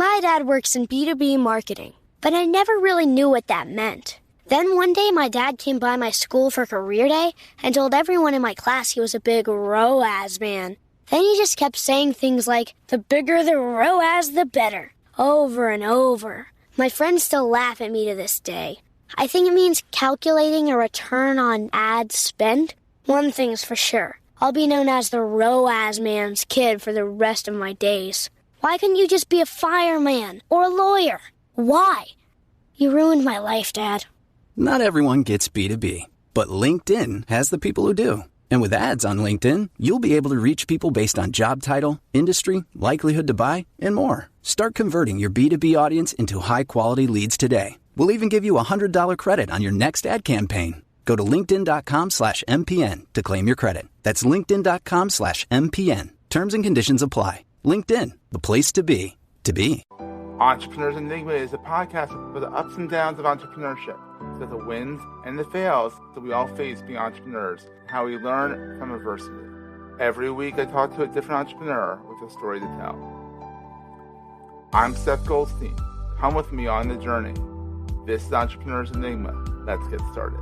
My dad works in B2B marketing, but I never really knew what that meant. Then one day my dad came by my school for career day and told everyone in my class he was a big ROAS man. Then he just kept saying things like, the bigger the ROAS, the better, over and over. My friends still laugh at me to this day. I think it means calculating a return on ad spend. One thing's for sure. I'll be known as the ROAS man's kid for the rest of my days. Why couldn't you just be a fireman or a lawyer? Why? You ruined my life, Dad. Not everyone gets B2B, but LinkedIn has the people who do. And with ads on LinkedIn, you'll be able to reach people based on job title, industry, likelihood to buy, and more. Start converting your B2B audience into high-quality leads today. We'll even give you a $100 credit on your next ad campaign. Go to linkedin.com/MPN to claim your credit. That's linkedin.com/MPN. Terms and conditions apply. LinkedIn, the place to be, to be. Entrepreneurs Enigma is a podcast for the ups and downs of entrepreneurship. So the wins and the fails that we all face being entrepreneurs, how we learn from adversity. Every week I talk to a different entrepreneur with a story to tell. I'm Seth Goldstein. Come with me on the journey. This is Entrepreneurs Enigma. Let's get started.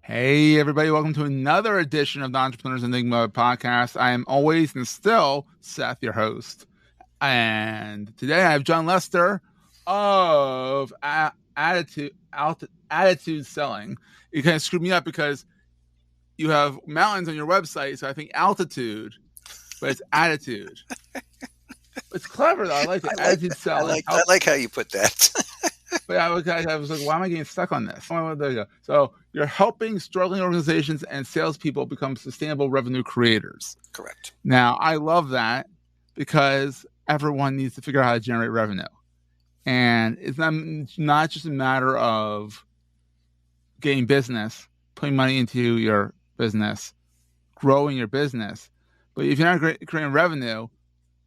Hey, everybody. Welcome to another edition of the Entrepreneurs Enigma podcast. I am always and still Seth, your host. And today I have John Lester of Attitude Selling. You kind of screwed me up because you have mountains on your website, so I think altitude, but it's attitude. It's clever, though. I like it. Attitude Selling. I like how you put that. But I was like, why am I getting stuck on this? There you go. So you're helping struggling organizations and salespeople become sustainable revenue creators. Correct. Now, I love that because everyone needs to figure out how to generate revenue. And it's not just a matter of getting business, putting money into your business, growing your business. But if you're not creating revenue,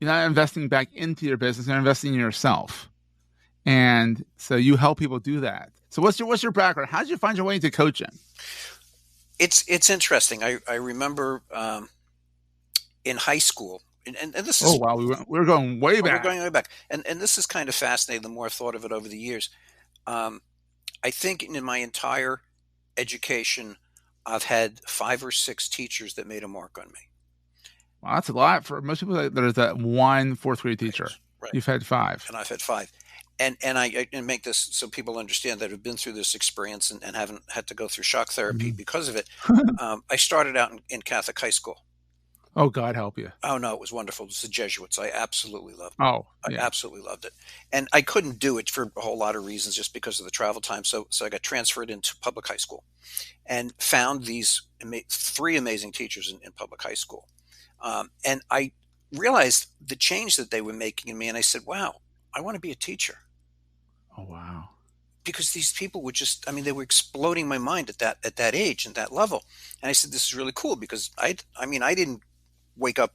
you're not investing back into your business, you're investing in yourself. And so you help people do that. So what's your background? How did you find your way into coaching? It's interesting. I remember in high school, and this is we're going way back. We're going way back, and this is kind of fascinating. The more I've thought of it over the years, I think in my entire education, I've had 5 or 6 teachers that made a mark on me. Well, that's a lot for most people. There's that one 4th grade teacher. Right. You've had 5, and I've had 5. And I make this so people understand that have been through this experience and haven't had to go through shock therapy because of it. I started out in Catholic high school. Oh, God help you. Oh, no, it was wonderful. It was the Jesuits. I absolutely loved it. Oh, yeah. I absolutely loved it. And I couldn't do it for a whole lot of reasons just because of the travel time. So I got transferred into public high school and found these 3 amazing teachers in public high school. And I realized the change that they were making in me. And I said, wow, I want to be a teacher. Oh, wow. Because these people were they were exploding my mind at that age and that level. And I said, this is really cool because I didn't wake up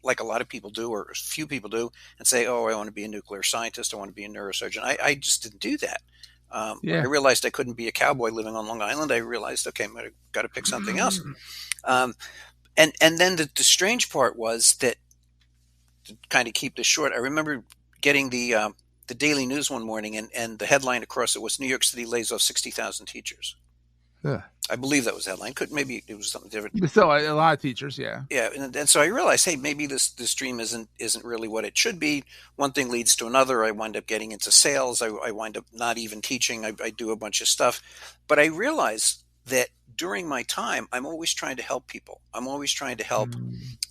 like a lot of people do, or a few people do, and say, oh, I want to be a nuclear scientist. I want to be a neurosurgeon. I just didn't do that. I realized I couldn't be a cowboy living on Long Island. I realized, okay, I've got to pick something else. And then the strange part was that, to kind of keep this short, I remember getting the Daily News one morning, and the headline across it was New York City lays off 60,000 teachers. Yeah. I believe that was the headline. Maybe it was something different. But still, a lot of teachers, yeah. Yeah, and so I realized, hey, maybe this dream isn't really what it should be. One thing leads to another. I wind up getting into sales. I wind up not even teaching. I do a bunch of stuff. But I realized that during my time, I'm always trying to help people. I'm always trying to help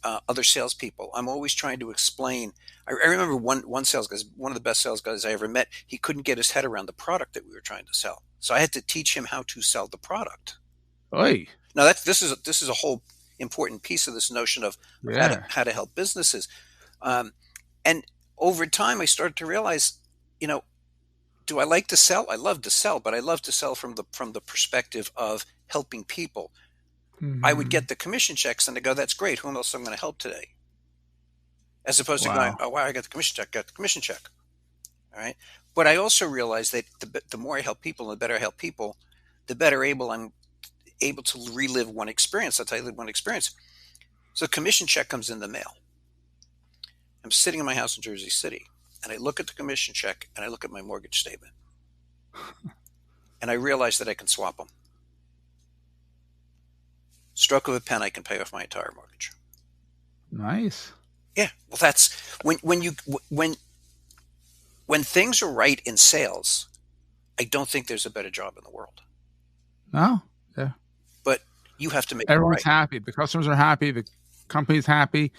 other salespeople. I'm always trying to explain. I remember one sales guy, one of the best sales guys I ever met. He couldn't get his head around the product that we were trying to sell, so I had to teach him how to sell the product. Oy. Now this is a whole important piece of this notion of how to help businesses. And over time, I started to realize, do I like to sell? I love to sell, but I love to sell from the perspective of helping people. I would get the commission checks and I go, that's great. Who else am I going to help today? As opposed to going, oh, wow, I got the commission check. All right. But I also realized that the more I help people, the better I help people, the better I'm able to relive one experience. I'll tell you one experience. So a commission check comes in the mail. I'm sitting in my house in Jersey City, and I look at the commission check, and I look at my mortgage statement. And I realize that I can swap them. Stroke of a pen, I can pay off my entire mortgage. Nice. Yeah. Well, that's when things are right in sales, I don't think there's a better job in the world. No. Yeah. But you have to make everyone's it right. happy. The customers are happy. The company's happy.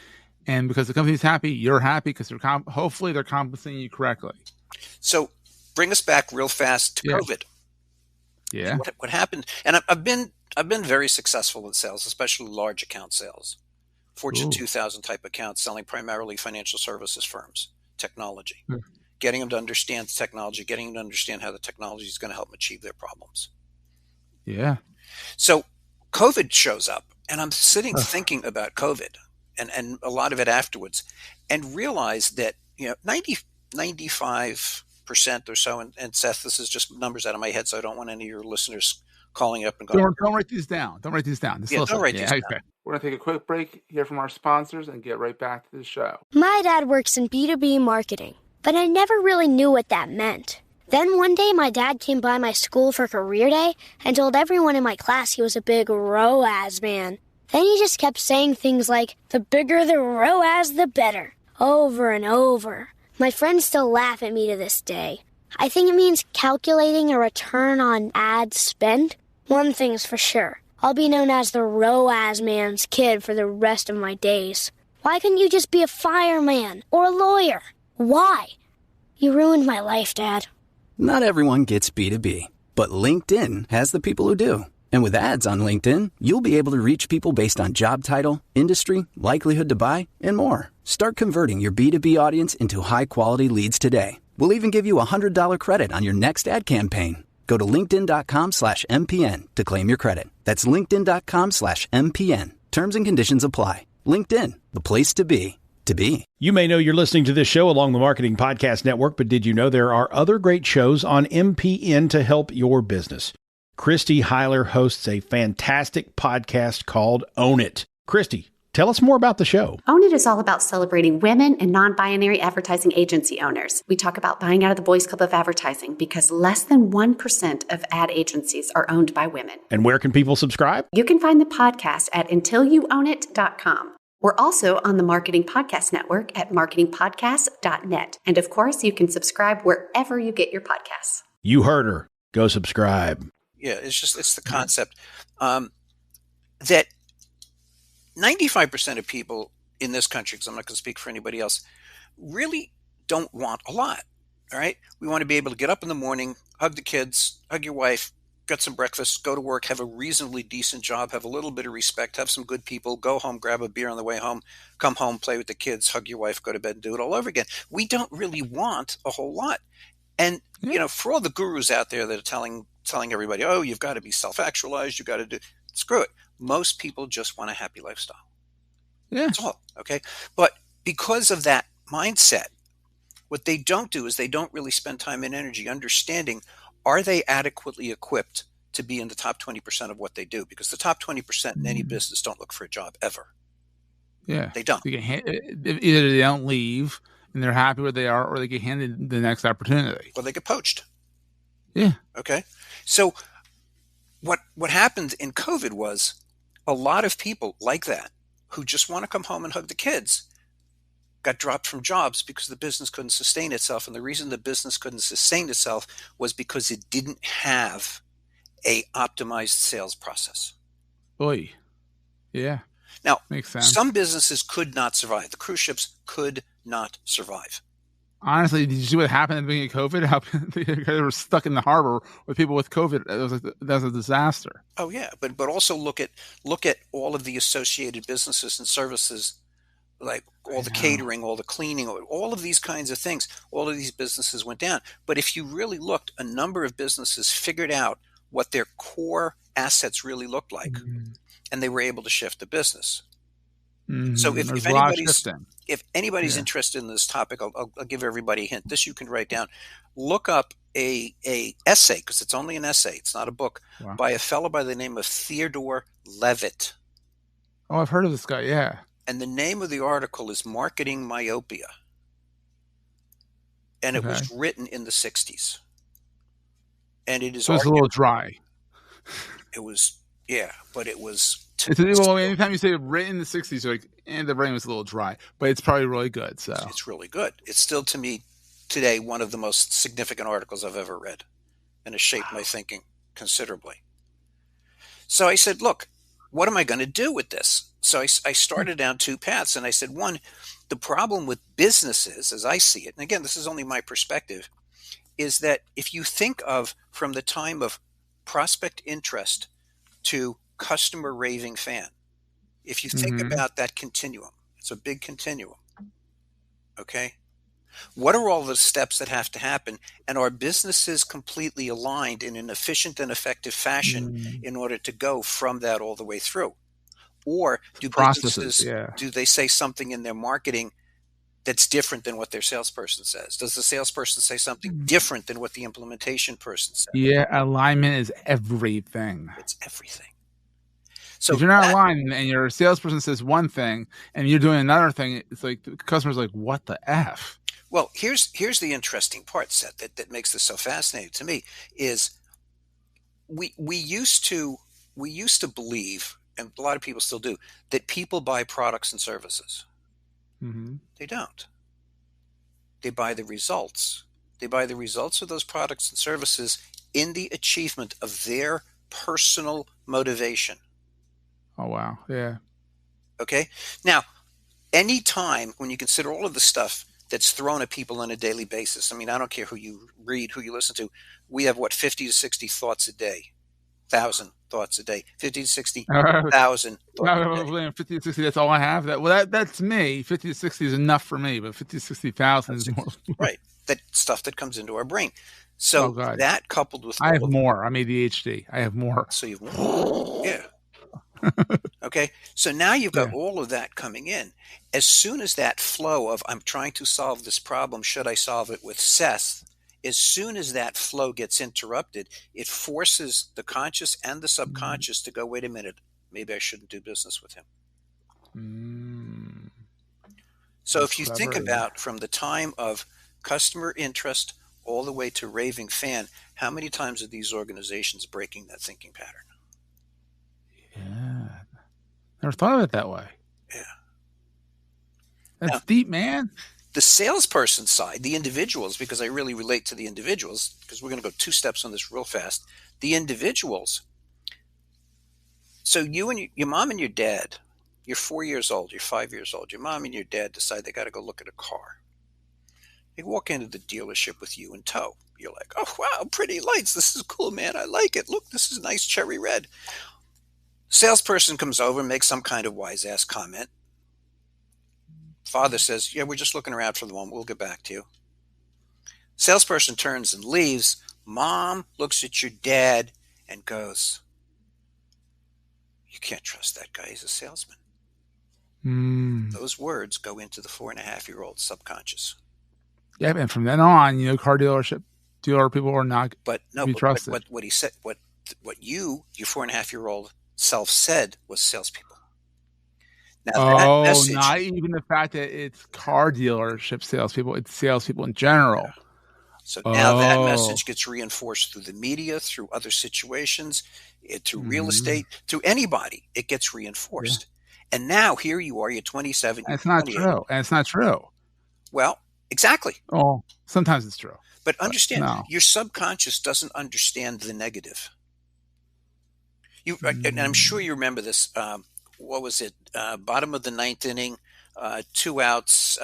And because the company's happy, you're happy because hopefully they're compensating you correctly. So bring us back real fast to COVID. Yeah. What happened? And I've been very successful in sales, especially large account sales, Fortune 2000 type accounts, selling primarily financial services firms, technology, getting them to understand the technology, getting them to understand how the technology is going to help them achieve their problems. Yeah. So COVID shows up, and I'm sitting thinking about COVID and a lot of it afterwards, and realize that 95% or so, and Seth, this is just numbers out of my head, so I don't want any of your listeners calling up and going, don't write these down. Don't write these down. Don't write these down. We're going to take a quick break, hear from our sponsors, and get right back to the show. My dad works in B2B marketing, but I never really knew what that meant. Then one day my dad came by my school for career day and told everyone in my class he was a big ROAS man. Then he just kept saying things like, the bigger the ROAS, the better, over and over. My friends still laugh at me to this day. I think it means calculating a return on ad spend. One thing's for sure. I'll be known as the ROAS man's kid for the rest of my days. Why couldn't you just be a fireman or a lawyer? Why? You ruined my life, Dad. Not everyone gets B2B, but LinkedIn has the people who do. And with ads on LinkedIn, you'll be able to reach people based on job title, industry, likelihood to buy, and more. Start converting your B2B audience into high-quality leads today. We'll even give you a $100 credit on your next ad campaign. Go to linkedin.com/MPN to claim your credit. That's linkedin.com/MPN. Terms and conditions apply. LinkedIn, the place to be. You may know you're listening to this show along the Marketing Podcast Network, but did you know there are other great shows on MPN to help your business? Christy Heiler hosts a fantastic podcast called Own It. Christy, tell us more about the show. Own It is all about celebrating women and non-binary advertising agency owners. We talk about buying out of the Boys Club of advertising because less than 1% of ad agencies are owned by women. And where can people subscribe? You can find the podcast at untilyouownit.com. We're also on the Marketing Podcast Network at marketingpodcast.net. And of course, you can subscribe wherever you get your podcasts. You heard her. Go subscribe. Yeah, it's the concept that 95% of people in this country, because I'm not going to speak for anybody else, really don't want a lot. All right. We want to be able to get up in the morning, hug the kids, hug your wife, get some breakfast, go to work, have a reasonably decent job, have a little bit of respect, have some good people, go home, grab a beer on the way home, come home, play with the kids, hug your wife, go to bed, and do it all over again. We don't really want a whole lot. And, for all the gurus out there that are telling everybody, oh, you've got to be self-actualized, you've got to do, screw it. Most people just want a happy lifestyle. Yeah. That's all. Okay. But because of that mindset, what they don't do is they don't really spend time and energy understanding, are they adequately equipped to be in the top 20% of what they do? Because the top 20% in any business don't look for a job ever. Yeah. They don't. Either they don't leave and they're happy where they are, or they get handed the next opportunity. Or they get poached. Yeah. Okay. So what happened in COVID was a lot of people like that who just want to come home and hug the kids got dropped from jobs because the business couldn't sustain itself. And the reason the business couldn't sustain itself was because it didn't have a optimized sales process. Oy. Yeah. Now, makes sense. Some businesses could not survive. The cruise ships could not survive. Honestly, did you see what happened at the beginning of COVID? How they were stuck in the harbor with people with COVID. That was a disaster. Oh yeah, but also look at all of the associated businesses and services, like all the catering, all the cleaning, all of these kinds of things. All of these businesses went down. But if you really looked, a number of businesses figured out what their core assets really looked like, and they were able to shift the business. So if anybody's interested in this topic, I'll give everybody a hint. This you can write down. Look up a essay, because it's only an essay, it's not a book, Wow. by a fellow by the name of Theodore Levitt. Oh, I've heard of this guy. Yeah. And the name of the article is Marketing Myopia. And it was written in the 60s. And it is So it's a little dry. It was, yeah, but it was. Well, anytime you say written in the 60s, you're like, and the writing was a little dry, but it's probably really good. So it's really good. It's still, to me, today, one of the most significant articles I've ever read, and it shaped my thinking considerably. So I said, look, what am I going to do with this? So I started down two paths, and I said, one, the problem with businesses, as I see it, and again, this is only my perspective, is that if you think of from the time of prospect interest to customer raving fan, if you think about that continuum, it's a big continuum. Okay. What are all the steps that have to happen? And are businesses completely aligned in an efficient and effective fashion in order to go from that all the way through? Or do businesses, do they say something in their marketing that's different than what their salesperson says? Does the salesperson say something different than what the implementation person says? Yeah, alignment is everything. It's everything. So if you're not aligned and your salesperson says one thing and you're doing another thing, it's like the customer's like, what the F? Well, here's the interesting part, Seth, that makes this so fascinating to me is we used to believe, and a lot of people still do, that people buy products and services. They don't. They buy the results. They buy the results of those products and services in the achievement of their personal motivation. Oh, wow. Yeah. Okay. Now, any time when you consider all of the stuff that's thrown at people on a daily basis, I mean, I don't care who you read, who you listen to. We have 50 to 60 thoughts a day, 1,000 thoughts a day, 50 to 60,000 thoughts a day. 50 to 60, that's all I have. That's me. 50 to 60 is enough for me, but 50 to 60,000 is more. Right. That stuff that comes into our brain. So that coupled with... I have more. I'm ADHD. I have more. So you've more. Yeah. Okay. So now you've got all of that coming in. As soon as that flow of I'm trying to solve this problem, should I solve it with Seth? As soon as that flow gets interrupted, it forces the conscious and the subconscious to go, wait a minute, maybe I shouldn't do business with him. So if you think about from the time of customer interest all the way to raving fan, how many times are these organizations breaking that thinking pattern? Yeah. Never thought of it that way. Yeah. That's deep, man. The salesperson side, the individuals, because I really relate to the individuals, because we're going to go 2 steps on this real fast. The individuals. So you and your mom and your dad, you're 4 years old, you're 5 years old. Your mom and your dad decide they got to go look at a car. They walk into the dealership with you in tow. You're like, oh, wow, pretty lights. This is cool, man. I like it. Look, this is nice cherry red. Salesperson comes over and makes some kind of wise-ass comment. Father says, yeah, we're just looking around for the moment. We'll get back to you. Salesperson turns and leaves. Mom looks at your dad and goes, you can't trust that guy. He's a salesman. Those words go into the 4.5-year-old subconscious. Yeah, and from then on, car dealer people are not be trusted. But what he said, what your 4.5-year-old self said was salespeople. Now, that message, not even the fact that it's car dealership salespeople, it's salespeople in general. Yeah. So now that message gets reinforced through the media, through other situations, through real estate, through anybody. It gets reinforced. Yeah. And now here you are, you're 27. And it's not true. And it's not true. Well, exactly. Oh, sometimes it's true. But understand, your subconscious doesn't understand the negative. And I'm sure you remember this. What was it? Bottom of the 9th inning, 2 outs.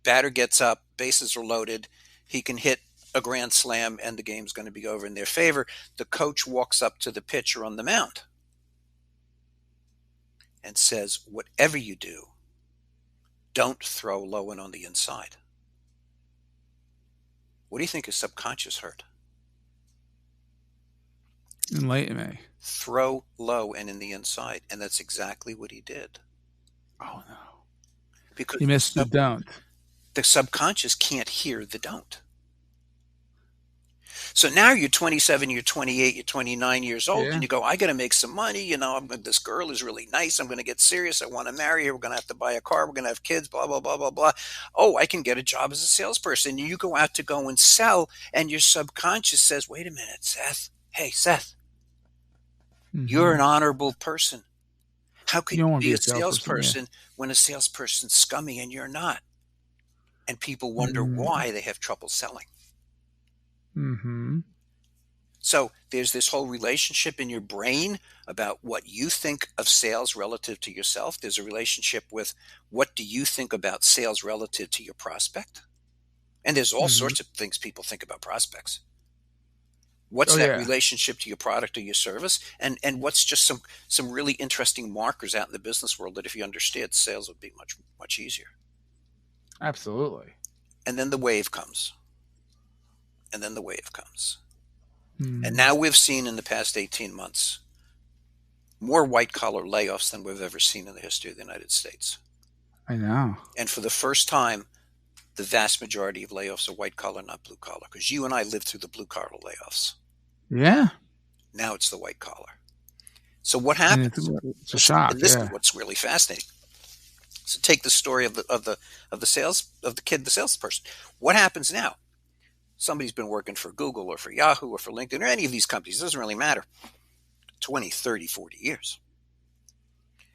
Batter gets up, bases are loaded. He can hit a grand slam, and the game's going to be over in their favor. The coach walks up to the pitcher on the mound and says, whatever you do, don't throw low and on the inside. What do you think his subconscious heard? Enlighten me. Throw low and in the inside. And that's exactly what he did. Oh, no. Because he missed the don't. The subconscious can't hear the don't. So now you're 27, you're 28, you're 29 years old, Yeah. and you go, I got to make some money. This girl is really nice. I'm going to get serious. I want to marry her. We're going to have to buy a car. We're going to have kids, blah, blah, blah, blah, blah. Oh, I can get a job as a salesperson. And you go out to go and sell, and your subconscious says, wait a minute, Seth. Hey, Seth, you're an honorable person. How could You don't you want to be be a a salesperson. salesperson when a salesperson's scummy and you're not? And people wonder why they have trouble selling. Mm-hmm. So there's this whole relationship in your brain about what you think of sales relative to yourself. There's a relationship with what do you think about sales relative to your prospect? And there's all sorts of things people think about prospects. What's that relationship to your product or your service? And what's just some really interesting markers out in the business world that if you understood, sales would be much, much easier. Absolutely. And then the wave comes. And now we've seen in the past 18 months more white-collar layoffs than we've ever seen in the history of the United States. I know. And for the first time, the vast majority of layoffs are white-collar, not blue-collar, because you and I lived through the blue-collar layoffs. Yeah. Now it's the white-collar. So what happens? It's a shock. And this is what's really fascinating. So take the story of the salesperson. What happens now? Somebody's been working for Google or for Yahoo or for LinkedIn or any of these companies. It doesn't really matter. 20, 30, 40 years.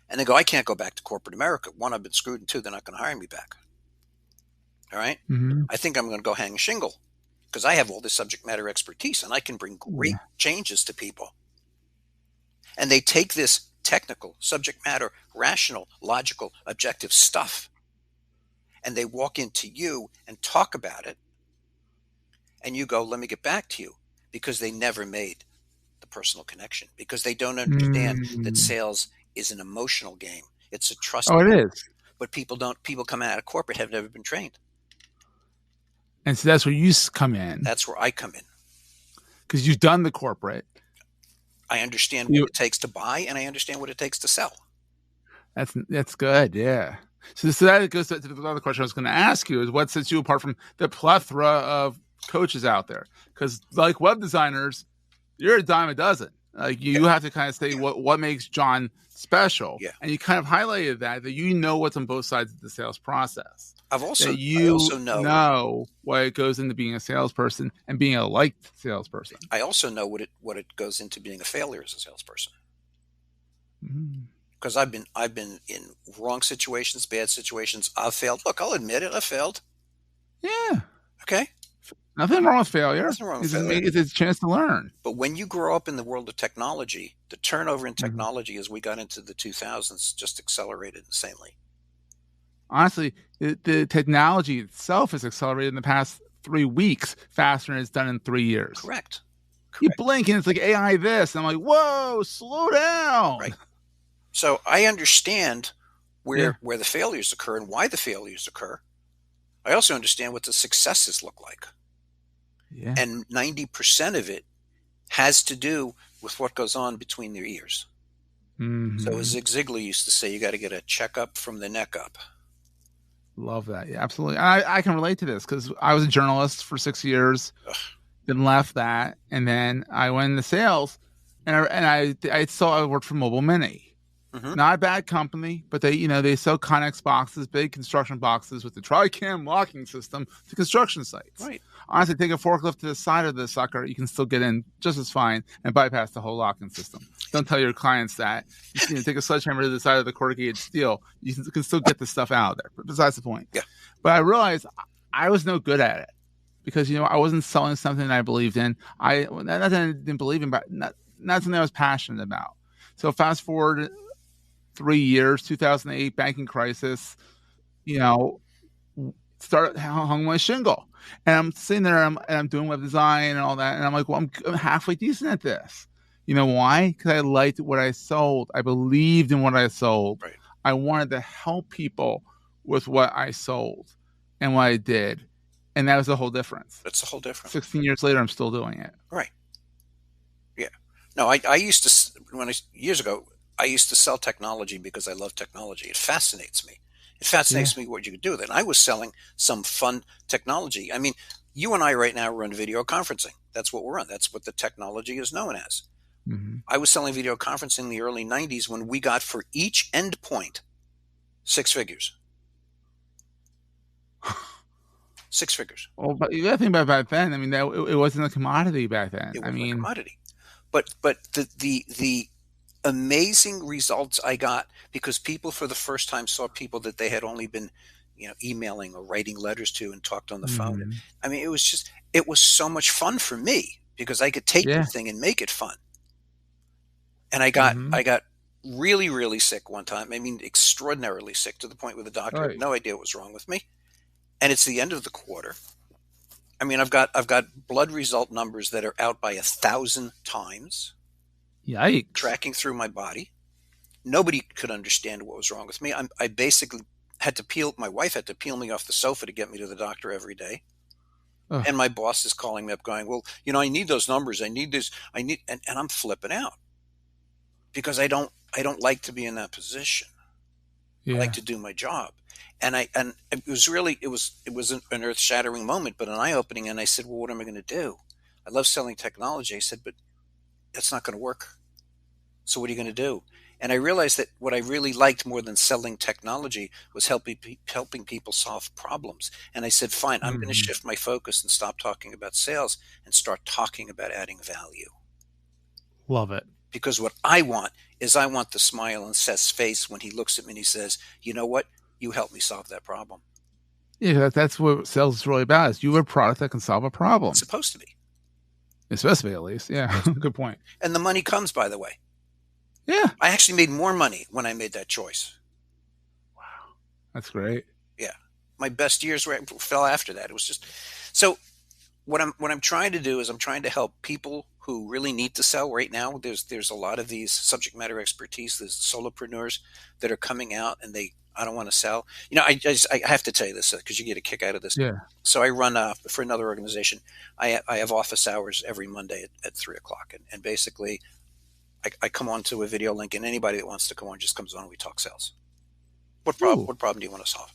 And they go, I can't go back to corporate America. One, I've been screwed, and two, they're not going to hire me back. All right? I think I'm going to go hang a shingle because I have all this subject matter expertise and I can bring great changes to people. And they take this technical, subject matter, rational, logical, objective stuff and they walk into you and talk about it. And you go, let me get back to you, because they never made the personal connection, because they don't understand that sales is an emotional game. It's a trust game. It is. But people come out of corporate have never been trained. And so that's where you come in. That's where I come in. Because you've done the corporate. I understand what it takes to buy, and I understand what it takes to sell. That's good, yeah. So that goes to the other question I was going to ask you is what sets you apart from the plethora of coaches out there? Because like web designers, you're a dime a dozen. Like you have to kind of say what makes John special. Yeah. And you kind of highlighted that you know what's on both sides of the sales process. I also know what what goes into being a salesperson and being a liked salesperson. I also know what it goes into being a failure as a salesperson. Because I've been in wrong situations, bad situations. I've failed. Look, I'll admit it. I failed. Yeah. Okay. Nothing wrong with failure. Nothing wrong with failure. It's a chance to learn. But when you grow up in the world of technology, the turnover in technology as we got into the 2000s just accelerated insanely. Honestly, the technology itself has accelerated in the past 3 weeks faster than it's done in 3 years. Correct. You blink and it's like AI this. And I'm like, whoa, slow down. Right. So I understand where the failures occur and why the failures occur. I also understand what the successes look like. Yeah. And 90% of it has to do with what goes on between their ears. So as Zig Ziglar used to say, you got to get a checkup from the neck up. Love that. Yeah, absolutely. I can relate to this because I was a journalist for 6 years, then left that. And then I went into sales and I worked for Mobile Mini. Not a bad company, but they sell Connex boxes, big construction boxes with the Tri-Cam locking system to construction sites. Right. Honestly, take a forklift to the side of the sucker, you can still get in just as fine and bypass the whole locking system. Don't tell your clients that. Take a sledgehammer to the side of the corrugated steel. You can still get the stuff out of there. But besides the point. Yeah. But I realized I was no good at it because I wasn't selling something that I believed in. Not that I didn't believe in, but not something I was passionate about. So fast forward 3 years, 2008 banking crisis, hung my shingle, and I'm sitting there and I'm doing web design and all that, and I'm like, well, I'm halfway decent at this. You know why? Because I liked what I sold. I believed in what I sold. Right. I wanted to help people with what I sold and what I did, and that was the whole difference. That's the whole difference. 16 years later, I'm still doing it. Right. Yeah. No, I used to years ago. I used to sell technology because I love technology. It fascinates me. It fascinates me what you could do with it. And I was selling some fun technology. I mean, You and I right now run video conferencing. That's what we're on. That's what the technology is known as. Mm-hmm. I was selling video conferencing in the early 90s when we got for each endpoint 6 figures. 6 figures. Well, but you got to think about back then. I mean, it wasn't a commodity back then. It wasn't a commodity. But the amazing results I got, because people for the first time saw people that they had only been, emailing or writing letters to and talked on the phone. Mm-hmm. I mean, it was so much fun for me because I could take the thing and make it fun. And I got really, really sick one time. I mean, extraordinarily sick, to the point where the doctor had no idea what was wrong with me. And it's the end of the quarter. I mean, I've got blood result numbers that are out by 1,000 times. Yikes. Tracking through my body. Nobody could understand what was wrong with me. I basically my wife had to peel me off the sofa to get me to the doctor every day. Ugh. And my boss is calling me up going, well, I need those numbers. I need this. And I'm flipping out because I don't like to be in that position. I like to do my job. And it was an earth-shattering moment, but an eye-opening. And I said, well, what am I going to do? I love selling technology. I said, but that's not going to work. So what are you going to do? And I realized that what I really liked more than selling technology was helping people solve problems. And I said, fine, I'm going to shift my focus and stop talking about sales and start talking about adding value. Love it. Because what I want is the smile on Seth's face when he looks at me and he says, you know what? You helped me solve that problem. Yeah, that's what sales is really about. Is you have a product that can solve a problem. It's supposed to be. It's supposed to be, at least. Yeah, good point. And the money comes, by the way. Yeah. I actually made more money when I made that choice. Wow. That's great. Yeah. My best years fell after that. It was just so what I'm trying to do is I'm trying to help people who really need to sell right now. There's a lot of these subject matter expertise, there's solopreneurs that are coming out and I don't want to sell. I have to tell you this because you get a kick out of this. Yeah. So I run for another organization. I have office hours every Monday at 3:00, and basically I come on to a video link, and anybody that wants to come on just comes on and we talk sales. What problem do you want to solve?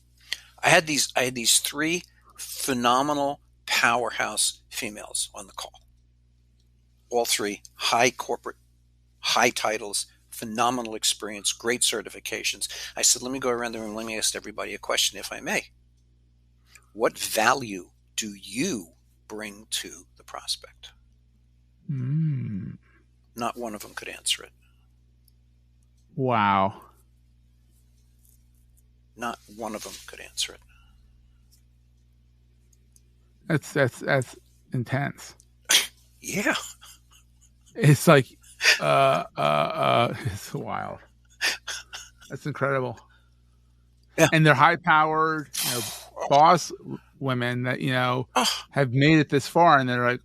I had these 3 phenomenal powerhouse females on the call. All 3 high corporate, high titles, phenomenal experience, great certifications. I said, let me go around the room. Let me ask everybody a question, if I may. What value do you bring to the prospect? Not one of them could answer it. Wow. Not one of them could answer it. That's intense. Yeah. It's like it's wild. That's incredible. Yeah. And they're high powered, boss women that, have made it this far, and they're like,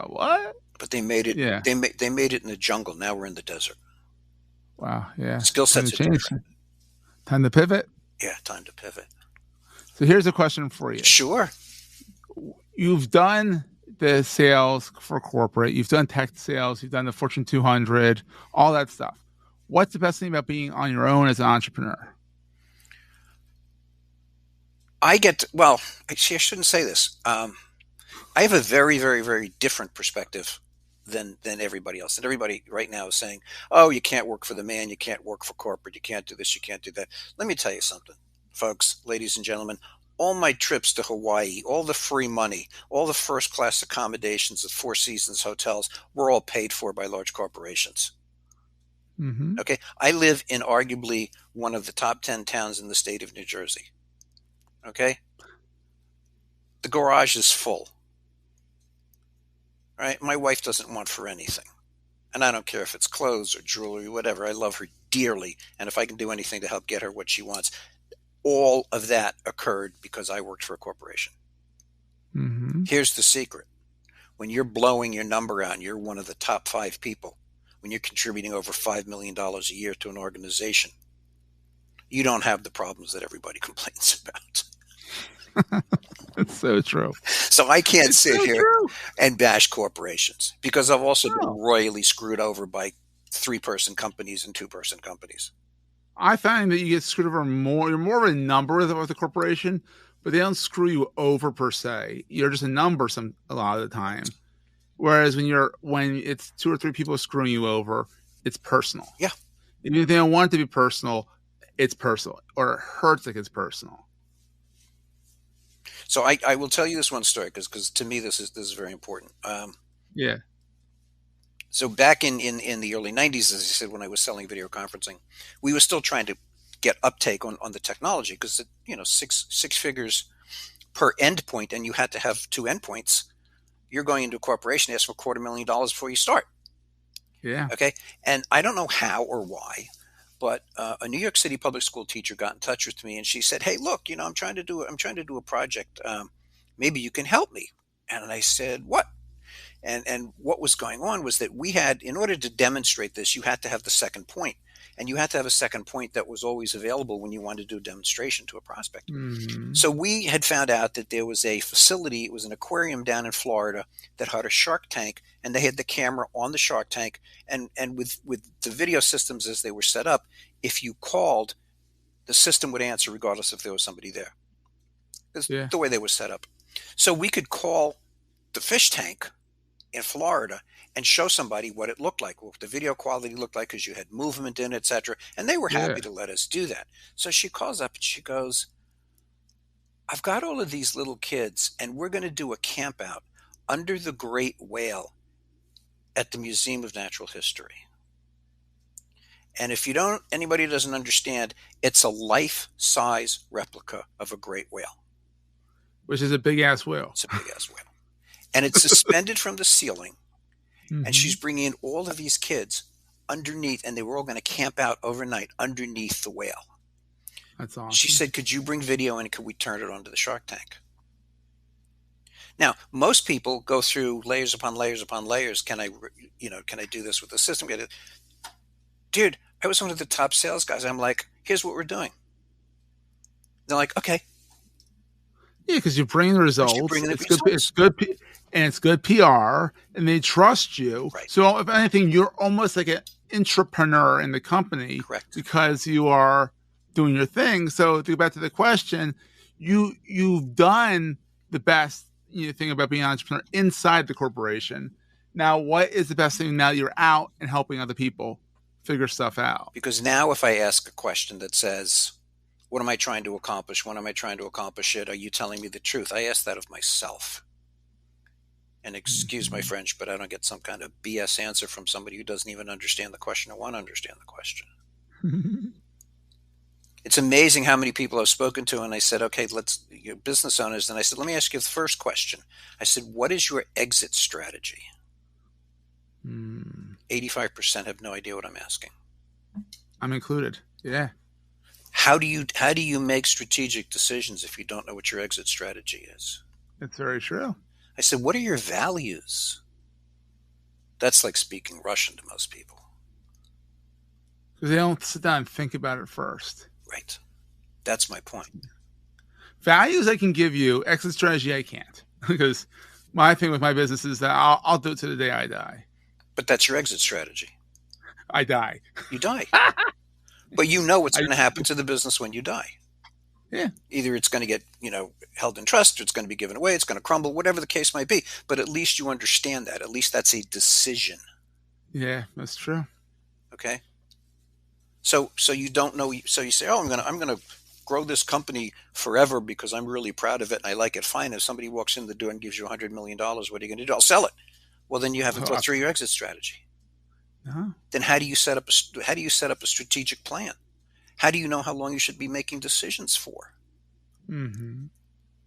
what? But they made it. Yeah. They made it in the jungle. Now we're in the desert. Wow. Yeah. Skill sets are different. Time to pivot. Yeah. Time to pivot. So here's a question for you. Sure. You've done the sales for corporate. You've done tech sales. You've done the Fortune 200, all that stuff. What's the best thing about being on your own as an entrepreneur? I shouldn't say this. I have a very, very, very different perspective than everybody else. And everybody right now is saying, oh, you can't work for the man. You can't work for corporate. You can't do this. You can't do that. Let me tell you something, folks, ladies and gentlemen. All my trips to Hawaii, all the free money, all the first-class accommodations at Four Seasons hotels were all paid for by large corporations. Mm-hmm. Okay? I live in arguably one of the top 10 towns in the state of New Jersey. Okay? The garage is full. Right? My wife doesn't want for anything. And I don't care if it's clothes or jewelry, whatever. I love her dearly. And if I can do anything to help get her what she wants, all of that occurred because I worked for a corporation. Mm-hmm. Here's the secret. When you're blowing your number out and you're one of the top 5 people, when you're contributing over $5 million a year to an organization, you don't have the problems that everybody complains about. It's so true. So I can't sit here and bash corporations because I've also been royally screwed over by 3-person companies and 2-person companies. I find that you get screwed over more. You're more of a number of the corporation, but they don't screw you over per se. You're just a number a lot of the time. Whereas when it's 2 or 3 people screwing you over, it's personal. Yeah. Even if they don't want it to be personal, it's personal, or it hurts like it's personal. So I will tell you this one story because to me this is very important. Yeah. So back in the early 90s, as I said, when I was selling video conferencing, we were still trying to get uptake on the technology because, six figures per endpoint, and you had to have 2 endpoints. You're going into a corporation, ask for $250,000 before you start. Yeah. Okay. And I don't know how or why, but a New York City public school teacher got in touch with me and she said, "Hey, look, I'm trying to do a project. Maybe you can help me." And I said, "What?" And what was going on was that we had, in order to demonstrate this, you had to have the second point, and you had to have a second point that was always available when you wanted to do a demonstration to a prospect. Mm-hmm. So we had found out that there was a facility, it was an aquarium down in Florida that had a shark tank, and they had the camera on the shark tank, and with the video systems as they were set up, if you called, the system would answer regardless if there was somebody there. That's the way they were set up. So we could call the fish tank in Florida and show somebody what it looked like, what the video quality looked like, because you had movement in it, etc. And they were happy to let us do that. So she calls up and she goes, "I've got all of these little kids, and we're going to do a camp out under the great whale at the Museum of Natural History. And if anybody doesn't understand, it's a life-size replica of a great whale." Which is a big-ass whale. It's a big-ass whale. And it's suspended from the ceiling. Mm-hmm. And she's bringing in all of these kids underneath, and they were all going to camp out overnight underneath the whale. That's awesome. She said, "Could you bring video and could we turn it onto the Shark Tank?" Now, most people go through layers upon layers upon layers. Can I do this with the system? Dude, I was one of the top sales guys. I'm like, "Here's what we're doing." They're like, "Okay." Yeah, because you bring the results. It's good, and it's good PR, and they trust you. Right. So if anything, you're almost like an entrepreneur in the company. Correct. Because you are doing your thing. So to go back to the question, you've done the best thing about being an entrepreneur inside the corporation. Now, what is the best thing now that you're out and helping other people figure stuff out? Because now if I ask a question that says, "What am I trying to accomplish? When am I trying to accomplish it? Are you telling me the truth?" I ask that of myself. And excuse my French, but I don't get some kind of BS answer from somebody who doesn't even understand the question or want to understand the question. It's amazing how many people I've spoken to, and I said, "Okay, you're business owners." And I said, "Let me ask you the first question." I said, "What is your exit strategy?" 85% have no idea what I'm asking. I'm included. Yeah. How do you make strategic decisions if you don't know what your exit strategy is? That's very true. I said, "What are your values?" That's like speaking Russian to most people. Because they don't sit down and think about it first. Right. That's my point. Values I can give you. Exit strategy I can't. Because my thing with my business is that I'll do it to the day I die. But that's your exit strategy. I die. You die. But you know what's going to happen to the business when you die. Yeah. Either it's going to get, held in trust, or it's going to be given away, it's going to crumble, whatever the case might be. But at least you understand that. At least that's a decision. Yeah, that's true. Okay. So you don't know. So you say, "Oh, I'm going to grow this company forever because I'm really proud of it and I like it." Fine. If somebody walks in the door and gives you $100 million, what are you going to do? "I'll sell it." Well, then you haven't thought through your exit strategy. No. Then how do you set up a strategic plan? How do you know how long you should be making decisions for? Mm-hmm.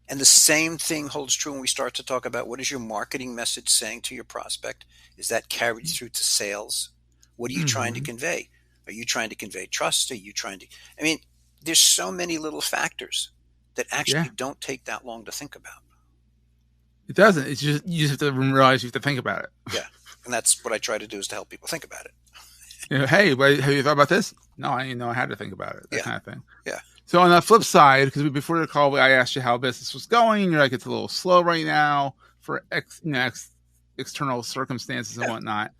And the same thing holds true when we start to talk about what is your marketing message saying to your prospect? Is that carried through to sales? What are you trying to convey? Are you trying to convey trust? Are you trying to, there's so many little factors that actually don't take that long to think about. It doesn't. It's just, you just have to realize you have to think about it. Yeah. And that's what I try to do, is to help people think about it. Hey, have you thought about this? No, I didn't know I had to think about it. That kind of thing. Yeah. So on the flip side, because before the call, I asked you how business was going, and you're like, it's a little slow right now for external circumstances and whatnot.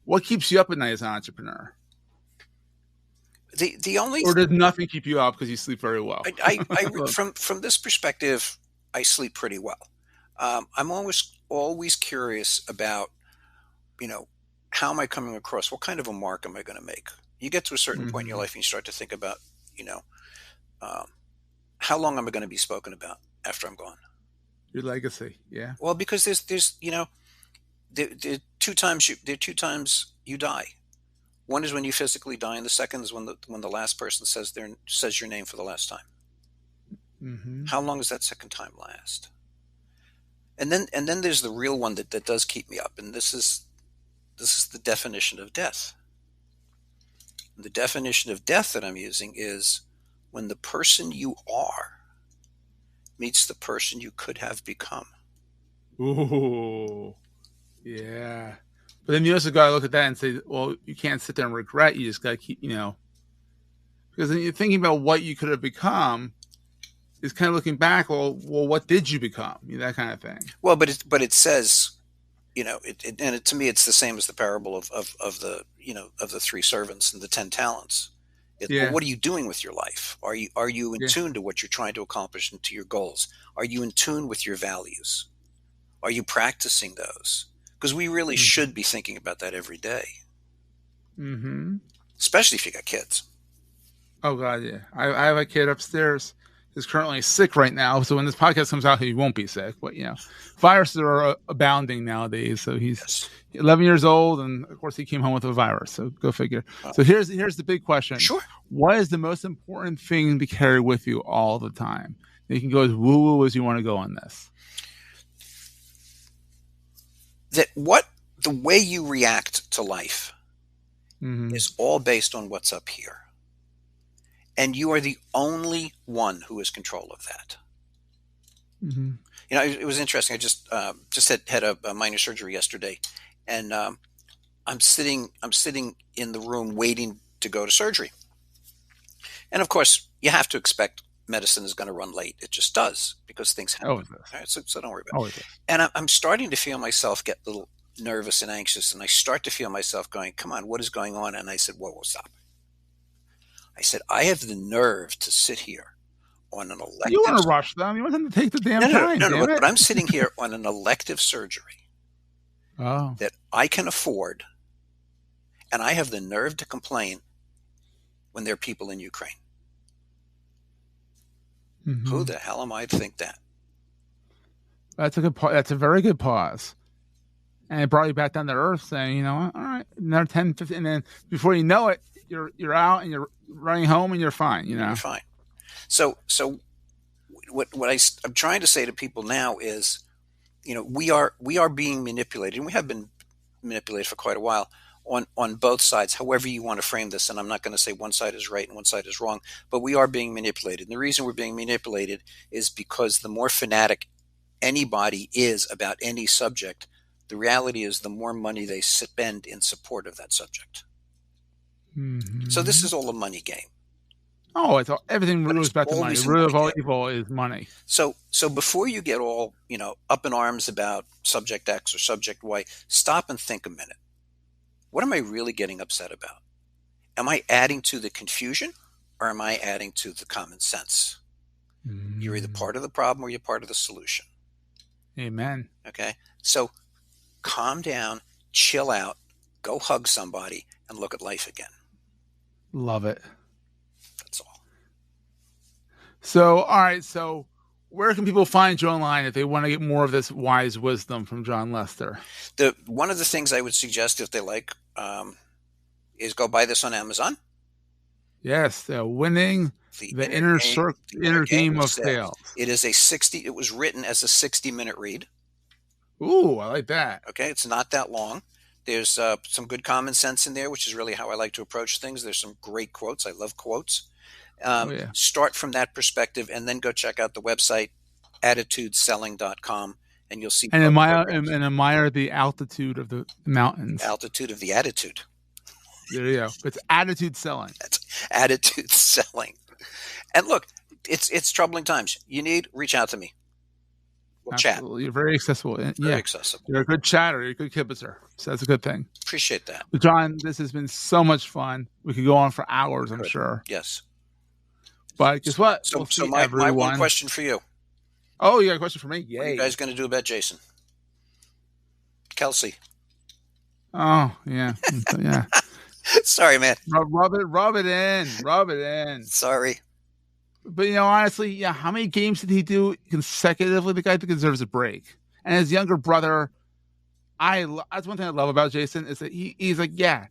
What keeps you up at night as an entrepreneur? The only Or does nothing keep you up because you sleep very well? from this perspective, I sleep pretty well. I'm always curious about, how am I coming across? What kind of a mark am I going to make? You get to a certain point in your life and you start to think about, um, how long am I going to be spoken about after I'm gone? Your legacy, yeah. Well, because there's there are two times you die. One is when you physically die, and the second is when the last person says your name for the last time. Mm-hmm. How long does that second time last? And then there's the real one that does keep me up, and this is the definition of death. The definition of death that I'm using is when the person you are meets the person you could have become. Ooh, yeah. But then you also got to look at that and say, well, you can't sit there and regret. You just got to keep, because then you're thinking about what you could have become. Is kind of looking back. Well, what did you become? That kind of thing. Well, but it says, to me, it's the same as the parable of the three servants and the 10 talents. Well, what are you doing with your life? Are you in tune to what you're trying to accomplish and to your goals? Are you in tune with your values? Are you practicing those? Because we really should be thinking about that every day. Mm-hmm. Especially if you got kids. Oh God, yeah. I have a kid upstairs who's currently sick right now. So when this podcast comes out, he won't be sick. But viruses are abounding nowadays. So he's 11 years old, and of course he came home with a virus. So go figure. So here's the big question. Sure. What is the most important thing to carry with you all the time? You can go as woo-woo as you want to go on this. The way you react to life is all based on what's up here. And you are the only one who has control of that. Mm-hmm. It was interesting. I just had a minor surgery yesterday, and I'm sitting in the room waiting to go to surgery. And of course, you have to expect medicine is going to run late. It just does, because things happen. Always does. All right, so don't worry about it. Does. And I'm starting to feel myself get a little nervous and anxious, and I start to feel myself going, come on, what is going on? And I said, whoa, stop. I said, I have the nerve to sit here on an elective... You want to rush them. You want them to take the damn time. No, but I'm sitting here on an elective surgery that I can afford, and I have the nerve to complain when there are people in Ukraine. Mm-hmm. Who the hell am I to think that? That's a very good pause. And it brought you back down to earth saying, all right, another 10, 15, and then before you know it, you're out and you're running home and you're fine, You're fine. So what I'm trying to say to people now is, we are being manipulated, and we have been manipulated for quite a while on both sides, however you want to frame this. And I'm not going to say one side is right and one side is wrong, but we are being manipulated. And the reason we're being manipulated is because the more fanatic anybody is about any subject, the reality is the more money they spend in support of that subject. Mm-hmm. So this is all a money game. Oh, everything goes back to money. The root of all evil is money. So before you get all, up in arms about subject X or subject Y, stop and think a minute. What am I really getting upset about? Am I adding to the confusion, or am I adding to the common sense? Mm. You're either part of the problem or you're part of the solution. Amen. Okay. So calm down, chill out, go hug somebody, and look at life again. Love it. That's all. So, all right. So where can people find you online if they want to get more of this wise wisdom from John Lester? One of the things I would suggest, if they like, is go buy this on Amazon. Yes, winning the inner game of sales. It is it was written as a 60-minute read. Ooh, I like that. Okay, it's not that long. There's some good common sense in there, which is really how I like to approach things. There's some great quotes. I love quotes. Start from that perspective, and then go check out the website, attitudeselling.com, and you'll see. And admire the altitude of the mountains. Altitude of the attitude. There you go. It's attitude selling. That's attitude selling. And look, it's troubling times. Reach out to me. We'll chat. Absolutely. You're very accessible. Very accessible. You're a good chatter. You're a good kibitzer. So that's a good thing. Appreciate that. But John, this has been so much fun. We could go on for hours, I'm sure. Yes. But guess what? So my one question for you. Oh, you got a question for me? Yay. What are you guys going to do about Jason? Kelsey. Oh, yeah. Yeah. Sorry, man. Rub it in. Sorry. But, honestly, yeah, how many games did he do consecutively? The guy deserves a break. And his younger brother, that's one thing I love about Jason, is that he's like, yeah,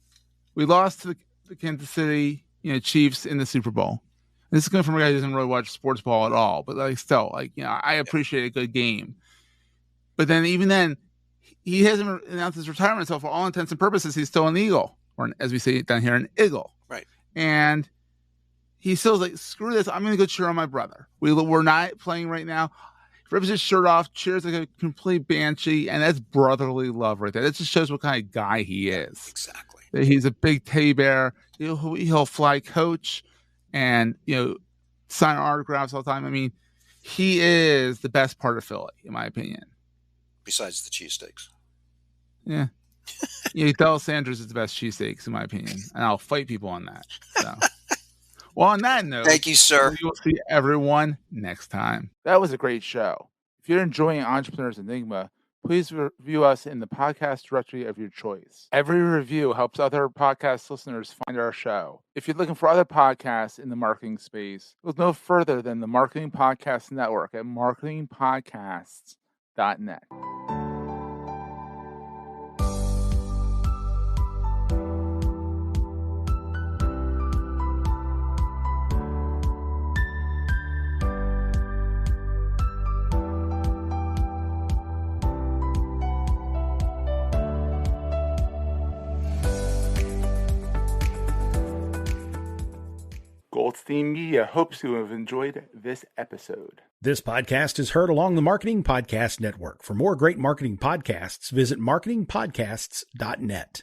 we lost to the Kansas City Chiefs in the Super Bowl. This is coming from a guy who doesn't really watch sports ball at all. But, still, I appreciate a good game. But then, even then, he hasn't announced his retirement, so for all intents and purposes, he's still an Eagle. Or, as we say down here, an Eagle. Right. And he still's like, screw this, I'm going to go cheer on my brother. We're not playing right now. He rips his shirt off, cheers like a complete banshee, and that's brotherly love right there. That just shows what kind of guy he is. Exactly. That he's a big teddy bear. He'll fly coach and, sign autographs all the time. I mean, he is the best part of Philly, in my opinion. Besides the cheesesteaks. Yeah. Dallas Sanders is the best cheesesteaks, in my opinion. And I'll fight people on that. So. Well, on that note, thank you, sir. We will see everyone next time. That was a great show. If you're enjoying Entrepreneurs Enigma, please review us in the podcast directory of your choice. Every review helps other podcast listeners find our show. If you're looking for other podcasts in the marketing space, look no further than the Marketing Podcast Network at marketingpodcasts.net. Goldstein Media hopes you have enjoyed this episode. This podcast is heard along the Marketing Podcast Network. For more great marketing podcasts, visit marketingpodcasts.net.